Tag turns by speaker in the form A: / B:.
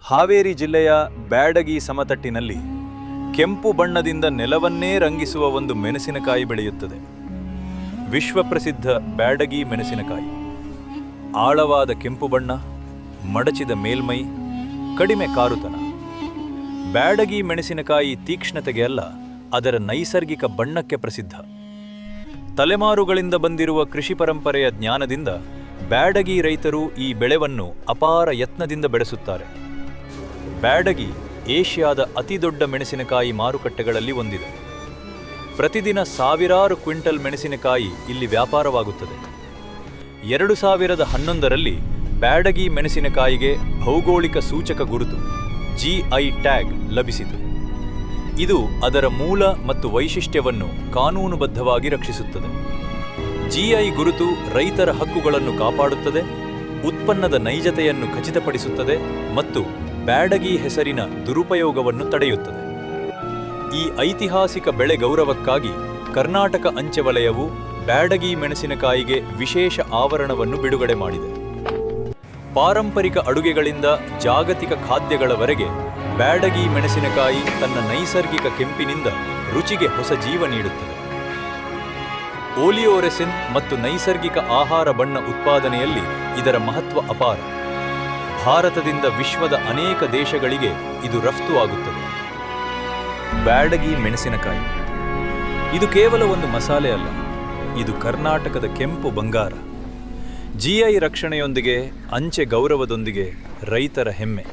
A: ಹಾವೇರಿ ಜಿಲ್ಲೆಯ ಬ್ಯಾಡಗಿ ಸಮತಟ್ಟಿನಲ್ಲಿ ಕೆಂಪು ಬಣ್ಣದಿಂದ ನೆಲವನ್ನೇ ರಂಗಿಸುವ ಒಂದು ಮೆಣಸಿನಕಾಯಿ ಬೆಳೆಯುತ್ತದೆ. ವಿಶ್ವಪ್ರಸಿದ್ಧ ಬ್ಯಾಡಗಿ ಮೆಣಸಿನಕಾಯಿ. ಆಳವಾದ ಕೆಂಪು ಬಣ್ಣ, ಮಡಚಿದ ಮೇಲ್ಮೈ, ಕಡಿಮೆ ಕಾರುತನ. ಬ್ಯಾಡಗಿ ಮೆಣಸಿನಕಾಯಿ ತೀಕ್ಷ್ಣತೆಗೆ ಅಲ್ಲ, ಅದರ ನೈಸರ್ಗಿಕ ಬಣ್ಣಕ್ಕೆ ಪ್ರಸಿದ್ಧ. ತಲೆಮಾರುಗಳಿಂದ ಬಂದಿರುವ ಕೃಷಿ ಪರಂಪರೆಯ ಜ್ಞಾನದಿಂದ ಬ್ಯಾಡಗಿ ರೈತರು ಈ ಬೆಳೆವನ್ನು ಅಪಾರ ಯತ್ನದಿಂದ ಬೆಳೆಸುತ್ತಾರೆ. ಬ್ಯಾಡಗಿ ಏಷ್ಯಾದ ಅತಿದೊಡ್ಡ ಮೆಣಸಿನಕಾಯಿ ಮಾರುಕಟ್ಟೆಗಳಲ್ಲಿ ಒಂದಿದೆ. ಪ್ರತಿದಿನ ಸಾವಿರಾರು ಕ್ವಿಂಟಲ್ ಮೆಣಸಿನಕಾಯಿ ಇಲ್ಲಿ ವ್ಯಾಪಾರವಾಗುತ್ತದೆ. 2011ರಲ್ಲಿ ಬ್ಯಾಡಗಿ ಮೆಣಸಿನಕಾಯಿಗೆ ಭೌಗೋಳಿಕ ಸೂಚಕ ಗುರುತು GI ಟ್ಯಾಗ್ ಲಭಿಸಿತು. ಇದು ಅದರ ಮೂಲ ಮತ್ತು ವೈಶಿಷ್ಟ್ಯವನ್ನು ಕಾನೂನುಬದ್ಧವಾಗಿ ರಕ್ಷಿಸುತ್ತದೆ. GI ಗುರುತು ರೈತರ ಹಕ್ಕುಗಳನ್ನು ಕಾಪಾಡುತ್ತದೆ, ಉತ್ಪನ್ನದ ನೈಜತೆಯನ್ನು ಖಚಿತಪಡಿಸುತ್ತದೆ ಮತ್ತು ಬ್ಯಾಡಗಿ ಹೆಸರಿನ ದುರುಪಯೋಗವನ್ನು ತಡೆಯುತ್ತದೆ. ಈ ಐತಿಹಾಸಿಕ ಬೆಳೆ ಗೌರವಕ್ಕಾಗಿ ಕರ್ನಾಟಕ ಅಂಚೆ ವಲಯವು ಬ್ಯಾಡಗಿ ಮೆಣಸಿನಕಾಯಿಗೆ ವಿಶೇಷ ಆವರಣವನ್ನು ಬಿಡುಗಡೆ ಮಾಡಿದೆ. ಪಾರಂಪರಿಕ ಅಡುಗೆಗಳಿಂದ ಜಾಗತಿಕ ಖಾದ್ಯಗಳವರೆಗೆ ಬ್ಯಾಡಗಿ ಮೆಣಸಿನಕಾಯಿ ತನ್ನ ನೈಸರ್ಗಿಕ ಕೆಂಪಿನಿಂದ ರುಚಿಗೆ ಹೊಸ ಜೀವ ನೀಡುತ್ತದೆ. ಓಲಿಯೋರೆಸಿನ್ ಮತ್ತು ನೈಸರ್ಗಿಕ ಆಹಾರ ಬಣ್ಣ ಉತ್ಪಾದನೆಯಲ್ಲಿ ಇದರ ಮಹತ್ವ ಅಪಾರ. ಭಾರತದಿಂದ ವಿಶ್ವದ ಅನೇಕ ದೇಶಗಳಿಗೆ ಇದು ರಫ್ತು ಆಗುತ್ತದೆ. ಬ್ಯಾಡಗಿ ಮೆಣಸಿನಕಾಯಿ ಇದು ಕೇವಲ ಒಂದು ಮಸಾಲೆ ಅಲ್ಲ, ಇದು ಕರ್ನಾಟಕದ ಕೆಂಪು ಬಂಗಾರ. GI ರಕ್ಷಣೆಯೊಂದಿಗೆ, ಅಂಚೆ ಗೌರವದೊಂದಿಗೆ ರೈತರ ಹೆಮ್ಮೆ.